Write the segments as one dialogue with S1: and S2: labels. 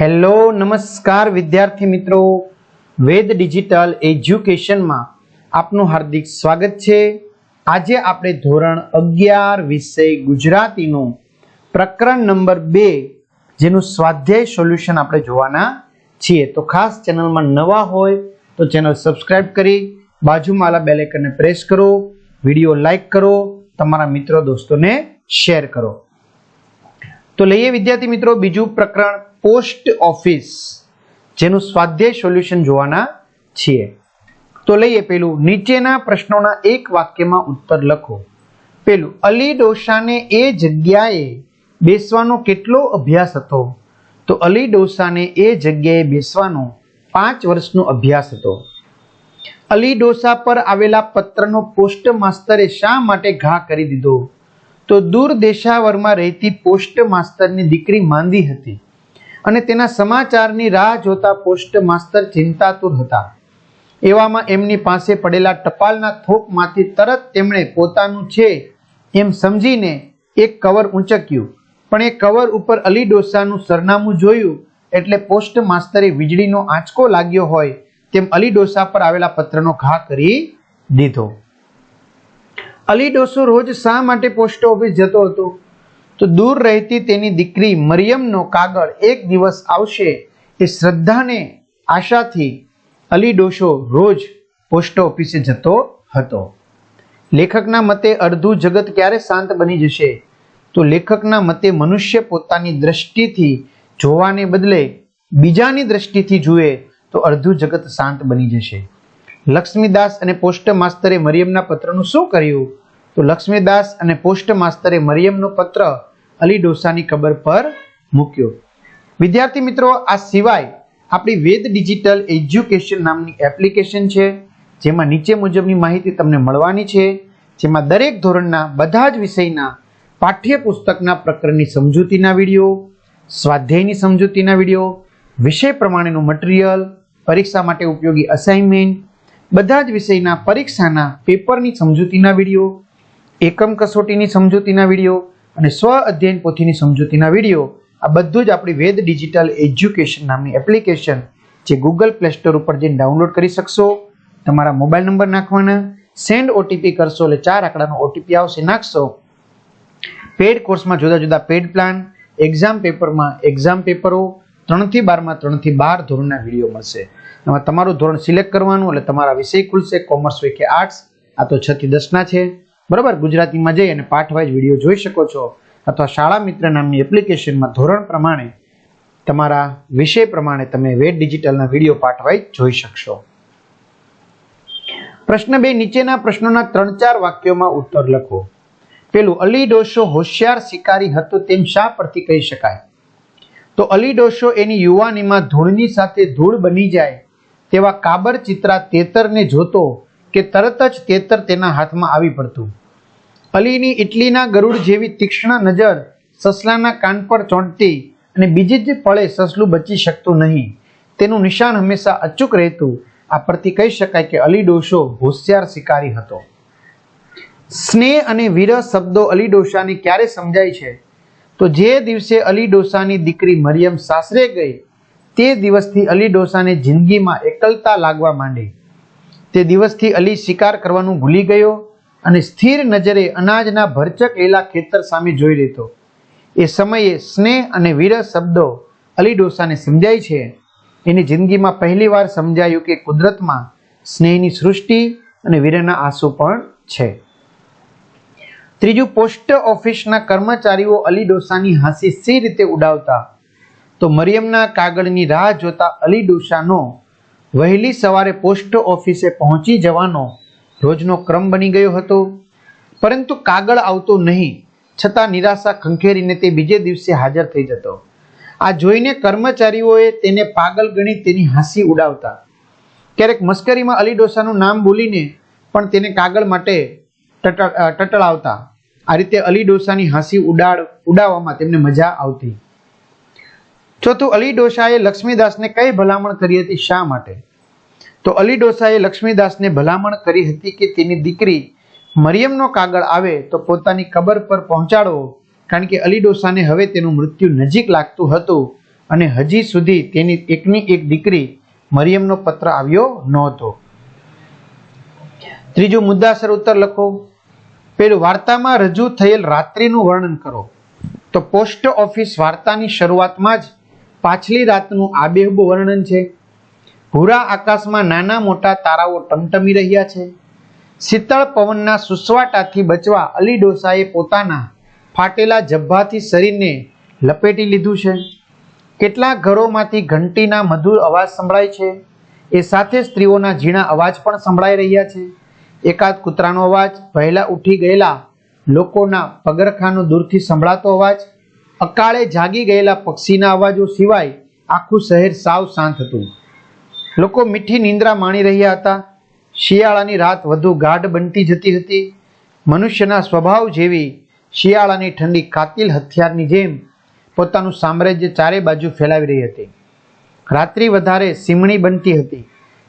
S1: Hello નમસ્કાર વિદ્યાર્થી મિત્રો, વેદ ડિજિટલ એજ્યુકેશનમાં આપનું હાર્દિક સ્વાગત છે। આજે આપણે ધોરણ 11 વિષય ગુજરાતીનું પ્રકરણ નંબર 2 જેનું સ્વાધ્યાય સોલ્યુશન આપણે જોવાના છીએ। તો ખાસ ચેનલમાં નવા હોય તો ચેનલ સબસ્ક્રાઇબ કરી બાજુમાં આવેલા બેલ આઇકનને પ્રેસ કરો, વિડિયો લાઈક કરો, તમારા મિત્રો દોસ્તોને શેર કરો। તો લઈએ વિદ્યાર્થી મિત્રો બીજું પ્રકરણ પોસ્ટ ઓફિસ જેનું સ્વાધ્યાય સોલ્યુશન જોવાના છીએ। તો લઈએ પેલું, નીચેના પ્રશ્નોના એક વાક્યમાં ઉત્તર લખો। પેલું, અલી ડોસાને એ જગ્યાએ બેસવાનો કેટલો અભ્યાસ હતો? તો અલી ડોસાને એ જગ્યાએ બેસવાનો 5 વર્ષનો અભ્યાસ હતો। અલી ડોસા પર આવેલા પત્રનો પોસ્ટ માસ્તરે શા માટે ઘા કરી દીધો? તો દૂર દેશાવરમાં રહેતી પોસ્ટ માસ્તરની દીકરી માંદી હતી અને તેના સમાચારની રાહ જોતા પોસ્ટ માસ્તર ચિંતાતુર હતા। એવામાં એમની પાસે પડેલા ટપાલના થોકમાંથી તરત તેમણે પોતાનું છે એમ સમજીને એક કવર ઊંચક્યું, પણ એ કવર ઉપર અલી ડોસાનું સરનામું જોયું એટલે પોસ્ટ માસ્તરે વીજળીનો આંચકો લાગ્યો હોય તેમ અલી ડોસા પર આવેલા પત્રનો ઘા કરી દીધો। અલી ડોસો રોજ શા માટે પોસ્ટ ઓફિસ જતો હતો? તો દૂર રહેતી તેની દીકરી મરિયમનો કાગળ એક દિવસ આવશે એ શ્રદ્ધાને આશાથી અલી ડોસો રોજ પોસ્ટ ઓફિસે જતો હતો। લેખકના મતે અડધું જગત ક્યારે શાંત બની જશે? તો લેખકના મતે મનુષ્ય પોતાની દ્રષ્ટિથી જોવાને બદલે બીજાની દ્રષ્ટિથી જુએ તો અડધું જગત શાંત બની જશે। લક્ષ્મીદાસ અને પોસ્ટ માસ્તરે મરિયમના પત્રનું શું કર્યું? તો લક્ષ્મીદાસ અને પોસ્ટ માસ્તરે મરિયમનો પત્ર અલી ડોસાની કબર પર મૂક્યો। વિદ્યાર્થી મિત્રો, આ સિવાય આપણી વેદ ડિજિટલ એજ્યુકેશન નામની એપ્લિકેશન છે જેમાં નીચે મુજબની માહિતી તમને મળવાની છે, જેમાં દરેક ધોરણના બધા જ વિષયના પાઠ્યપુસ્તકના પ્રકરણની સમજૂતીના વિડીયો, સ્વાધ્યાયની સમજૂતીના વિડીયો, વિષય પ્રમાણેનું મટીરિયલ, પરીક્ષા માટે ઉપયોગી અસાઇનમેન્ટ, બધા જ વિષયના પરીક્ષાના પેપરની સમજૂતીના વિડીયો, એકમ કસોટીની સમજૂતીના વિડીયો અને સ્વ અધ્યયન પોથીની સમજૂતીના વિડીયો, આ બધું જ આપણી વેદ ડિજિટલ એજ્યુકેશન નામની એપ્લિકેશન જે ગૂગલ પ્લે સ્ટોર ઉપર જઈને ડાઉનલોડ કરી શકશો। તમારા મોબાઈલ નંબર નાખવાના, સેન્ડ ઓટીપી કરશો એટલે 4 આંકડાનો ઓટીપી આવશે, નાખશો। પેડ કોર્સમાં જુદા જુદા પેડ પ્લાન, એક્ઝામ પેપરમાં એક્ઝામ પેપરો, 3 થી 12 માં 3 થી 12 ધોરણના વિડીયો મળશે। એમાં તમારું ધોરણ સિલેક્ટ કરવાનું એટલે તમારા વિષય ખુલશે, કોમર્સ હોય કે આર્ટ્સ, આ તો 6 થી 10 ના છે, બરાબર। ગુજરાતીમાં જઈ અને પાઠ વાઇઝ વિડીયો જોઈ શકો છો, અથવા શાળા મિત્ર નામની એપ્લિકેશનમાં ધોરણ પ્રમાણે તમારા વિષય પ્રમાણે તમે વેદ ડિજિટલના વિડીયો પાઠ વાઇઝ જોઈ શકશો। પ્રશ્ન 2, નીચેના પ્રશ્નોના 3-4 વાક્યોમાં ઉત્તર લખો। પેલું, અલી ડોસો હોશિયાર શિકારી હતો તેમ શા પરથી કહી શકાય? તો અલી ડોસો એની યુવાનીમાં ધૂળની સાથે ધૂળ બની જાય તેવા કાબર ચિત્રા તેતરને જોતો કે તરત જ તેતર તેના હાથમાં આવી પડતું। અલીની ઇટલીના ગરુડ જેવી તીક્ષ્ણ નજર સસલાના કાન પર ચોંટતી અને બીજી જ પળે સસલું બચી શકતું નહીં, તેનું નિશાન હંમેશા અચૂક રહેતું। આ પરથી કહી શકાય કે અલી ડોસો હોશિયાર શિકારી હતો। સ્નેહ અને વિરહ શબ્દો અલી ડોસાને ક્યારે સમજાય છે? તો જે દિવસે અલી ડોસાની દીકરી મરિયમ સાસરે ગઈ તે દિવસથી અલી ડોસાને જિંદગીમાં એકલતા લાગવા માંડી। તે દિવસથી અલી શિકાર કરવાનું ભૂલી ગયો અને સ્થિર નજરે અનાજના ભરચક લીલા ખેતર સામે જોઈ રહેતો। એ સમયે સ્નેહ અને વિરહ શબ્દો અલી ડોસાને સમજાય છે। એની જિંદગીમાં પહેલીવાર સમજાયું કે કુદરતમાં સ્નેહની સૃષ્ટિ અને વિરહના આંસુ પણ છે। ત્રીજું, પોસ્ટ ઓફિસના કર્મચારીઓ અલી ડોસાની હાંસી સી રીતે ઉડાવતા? તો મરિયમના કાગળની રાહ જોતા અલી ડોસાનો વહેલી સવારે પોસ્ટ ઓફિસે પહોંચી જવાનો રોજનો ક્રમ બની ગયો હતો, પરંતુ કાગળ આવતો નહીં છતાં નિરાશા ખંખેરીને તે બીજે દિવસે હાજર થઈ જતો। આ જોઈને કર્મચારીઓએ તેને પાગલ ગણી તેની હાંસી ઉડાવતા। ક્યારેક મસ્કરીમાં અલી ડોસાનું નામ બોલીને પણ તેને કાગળ માટે ટટળાવતા। આ રીતે અલી ડોસાની હાંસી ઉડાવવામાં તેમને મજા આવતી। ચોથું, અલી ડોસાએ લક્ષ્મીદાસને કઈ ભલામણ કરી હતી, શા માટે? તો અલી ડોસાએ લક્ષ્મીદાસને ભલામણ કરી હતી કે તેની દીકરી મરિયમનો કાગળ આવે તો પોતાની કબર પર પહોંચાડવો, કારણ કે અલી ડોસાને હવે તેનું મૃત્યુ નજીક લાગતું હતું અને હજી સુધી તેની એકની એક દીકરી મરિયમનો પત્ર આવ્યો નહોતો. ત્રીજું, મુદ્દાસર ઉત્તર લખો. પેલું, વાર્તામાં રજૂ થયેલ રાત્રિનું વર્ણન કરો. તો પોસ્ટ ઓફિસ વાર્તાની શરૂઆતમાં જ પાછલી રાતનું આબેહૂબ વર્ણન છે. ભૂરા આકાશમાં નાના મોટા તારાઓ ટમટમી રહ્યા છે. શીતળ પવનના સુસવાટાથી બચવા અલી ડોસાએ પોતાના ફાટેલા જબ્બાથી શરીરને લપેટી લીધું છે. કેટલાક ઘરોમાંથી ઘંટીના મધુર અવાજ સંભળાય છે. એ સાથે સ્ત્રીઓના ઝીણા અવાજ પણ સંભળાઈ રહ્યા છે. એકાદ કૂતરાનો અવાજ, વહેલા ઉઠી ગયેલા લોકોના પગરખાનો દૂરથી સંભળાતો અવાજ, અકાળે જાગી ગયેલા પક્ષીના અવાજો સિવાય આખું શહેર સાવ શાંત હતું. લોકો મીઠી નિંદ્રા માણી રહ્યા હતા. શિયાળાની રાત વધુ ગાઢ બનતી જતી હતી. મનુષ્યના સ્વભાવ જેવી શિયાળાની ઠંડી કાતિલ હથિયારની જેમ પોતાનું સામ્રાજ્ય ચારે બાજુ ફેલાવી રહી હતી. રાત્રિ વધારે સીમણી બનતી હતી.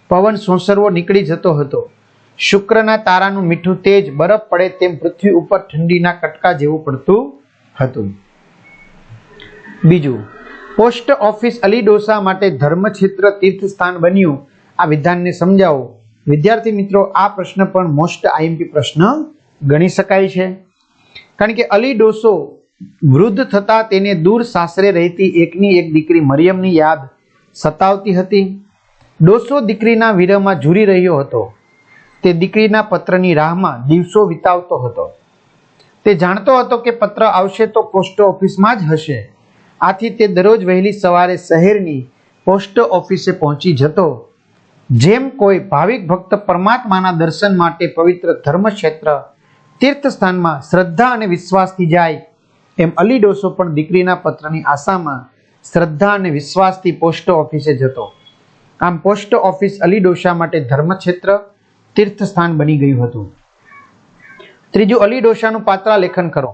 S1: પવન સોંસરવો નીકળી જતો હતો. શુક્રના તારાનું મીઠું તેજ બરફ પડે તેમ પૃથ્વી ઉપર ઠંડીના કટકા જેવું પડતું હતું. બીજું, પોસ્ટ ઓફિસ અલી ડોસા માટે ધર્મક્ષેત્ર તીર્થસ્થાન બન્યું. આ વિધાનને સમજાવો. વિદ્યાર્થી મિત્રો, આ પ્રશ્ન પણ મોસ્ટ આઈએમપી પ્રશ્ન ગણી શકાય છે. કારણ કે અલી ડોસો વૃદ્ધ થતા તેને દૂર સાસરે રહેતી એકની એક દીકરી મરિયમની યાદ સતાવતી હતી. ડોસો દીકરીના વિરહમાં ઝૂરી રહ્યો હતો. તે દીકરીના પત્રની રાહમાં દિવસો વિતાવતો હતો. તે જાણતો હતો કે પત્ર આવશે તો પોસ્ટ ઓફિસમાં જ હશે. આથી તે દરરોજ વહેલી સવારે શહેરની પોસ્ટ ઓફિસે પહોંચી જતો. જેમ કોઈ ભાવિક ભક્ત પરમાત્માના દર્શન માટે પવિત્ર ધર્મક્ષેત્ર તીર્થસ્થાનમાં શ્રદ્ધા અને વિશ્વાસથી જાય, એમ અલી ડોસો પણ દીકરીના પત્રની આશામાં શ્રદ્ધા અને વિશ્વાસથી પોસ્ટ ઓફિસે જતો. આમ પોસ્ટ ઓફિસ અલી ડોસા માટે ધર્મક્ષેત્ર તીર્થસ્થાન બની ગયું હતું. ત્રીજું, અલી ડોસાનું પાત્રાલેખન કરો.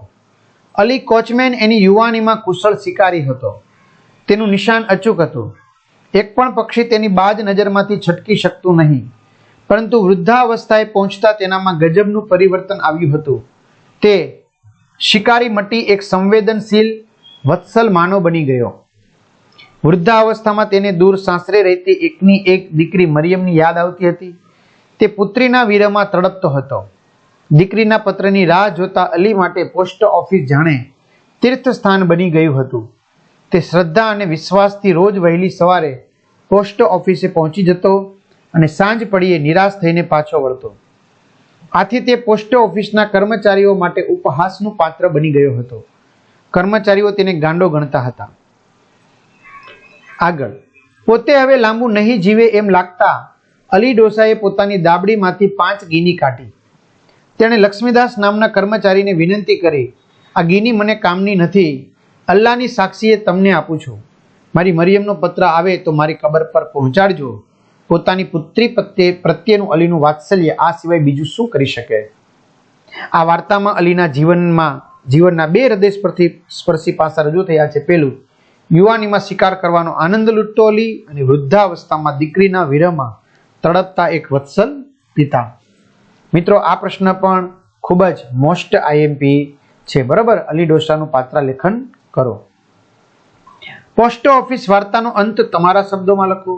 S1: અલી કોચમેન એની યુવાનીમાં કુશળ શિકારી હતો. તેનું નિશાન અચૂક હતું. એક પણ પક્ષી તેની બાજ નજરમાંથી છટકી શકતું નહીં. પરંતુ વૃદ્ધાવસ્થાએ પહોંચતા તેનામાં ગજબનું પરિવર્તન આવ્યું હતું. તે શિકારી મટી એક સંવેદનશીલ વત્સલ માનવ બની ગયો. વૃદ્ધાવસ્થામાં તેને દૂર સાસરે રહેતી એકની એક દીકરી મરિયમની યાદ આવતી હતી. તે પુત્રીના વિરહમાં તડપતો હતો. દીકરીના પત્રની રાહ જોતા અલી માટે પોસ્ટ ઓફિસ જાણે તીર્થસ્થાન બની ગયું હતું. તે શ્રદ્ધા અને વિશ્વાસથી રોજ વહેલી સવારે પોસ્ટ ઓફિસે પહોંચી જતો અને સાંજ પડીએ નિરાશ થઈને પાછો વળતો. આથી તે પોસ્ટ ઓફિસના કર્મચારીઓ માટે ઉપહાસનું પાત્ર બની ગયો હતો. કર્મચારીઓ તેને ગાંડો ગણતા હતા. આગળ, પોતે હવે લાંબુ નહીં જીવે એમ લાગતા અલી ડોસાએ પોતાની દાબડીમાંથી 5 ગીની કાઢી. તેણે લક્ષ્મીદાસ નામના કર્મચારીને વિનંતી કરી, આ ગીની મને કામની નથી. અલ્લાહની સાક્ષીએ તમને આપું છું. મારી મરિયમનો પત્ર આવે તો મારી કબર પર પહોંચાડજો. પોતાની પુત્રી પ્રત્યેનું અલીનું વાત્સલ્ય આ સિવાય બીજું શું કરી શકે? આ વાર્તામાં અલીના જીવનના 2 હૃદય સ્પર્શી પાસા રજૂ થયા છે. પહેલું, યુવાનીમાં શિકાર કરવાનો આનંદ લૂંટતો અલી, અને વૃદ્ધાવસ્થામાં દીકરીના વિરહમાં તડપતા એક વત્સલ પિતા. મિત્રો, આ પ્રશ્ન પણ ખૂબ જ મોસ્ટ આઈએમપી છે. બરાબર, અલી ડોસાનું પાત્રાલેખન કરો. પોસ્ટ ઓફિસ વાર્તાનો અંત તમારા શબ્દોમાં લખો.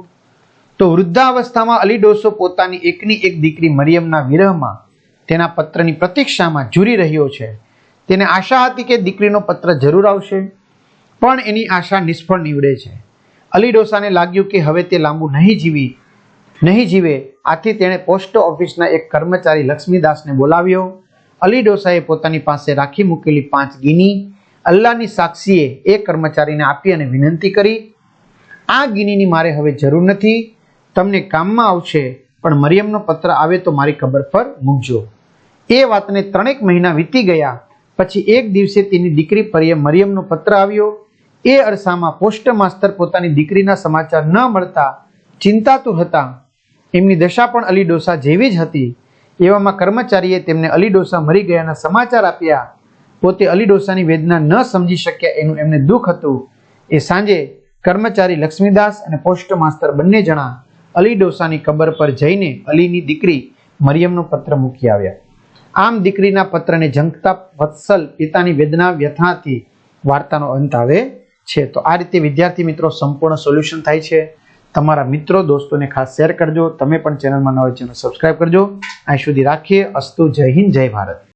S1: તો વૃદ્ધાવસ્થામાં અલી ડોસો પોતાની એકની એક દીકરી મરિયમના વિરહમાં તેના પત્રની પ્રતીક્ષામાં ઝૂરી રહ્યો છે. તેને આશા હતી કે દીકરીનો પત્ર જરૂર આવશે, પણ એની આશા નિષ્ફળ નીવડે છે. અલી ડોસાને લાગ્યું કે હવે તે લાંબુ નહીં જીવે. આથી તેણે પોસ્ટ ઓફિસના એક કર્મચારી લક્ષ્મીદાસને બોલાવ્યો. અલી ડોસાએ પોતાની પાસે રાખી મૂકેલી 5 ગીની અલ્લાહની સાક્ષીએ એ કર્મચારીને આપી અને વિનંતી કરી, આ ગીનીની મારે હવે જરૂર નથી. તમને કામમાં આવશે, પણ મરિયમનો પત્ર આવે તો મારી કબર પર મૂકજો. એ વાતને 3 મહિના વીતી ગયા. પછી એક દિવસે તેની દીકરી મરિયમનો પત્ર આવ્યો. એ અરસામાં પોસ્ટ માસ્તર પોતાની દીકરીના સમાચાર ન મળતા ચિંતાતુર હતા. એમની દશા પણ અલી ડોસા જેવી જ હતી. એવામાં કર્મચારીએ તેમને અલી ડોસા મરી ગયાના સમાચાર આપ્યા. પોતે અલી ડોસાની વેદના ન સમજી શક્યા એનું એમને દુઃખ હતું. એ સાંજે કર્મચારી લક્ષ્મીદાસ અને પોસ્ટ માસ્તર બંને જણા અલી ડોસાની કબર પર જઈને અલીની દીકરી મરિયમનો પત્ર મૂકી આવ્યા. આમ દીકરીના પત્રને ઝંખતા વત્સલ પિતાની વેદના વ્યથાથી વાર્તાનો અંત આવે છે. તો આ રીતે વિદ્યાર્થી મિત્રો સંપૂર્ણ સોલ્યુશન થાય છે. તમારા મિત્રો દોસ્તોને ખાસ શેર કરજો. તમે પણ ચેનલમાં નવા ચેનલ સબસ્ક્રાઇબ કરજો. અહીં સુધી રાખીએ. અસ્તુ. જય હિન્દ, જય ભારત.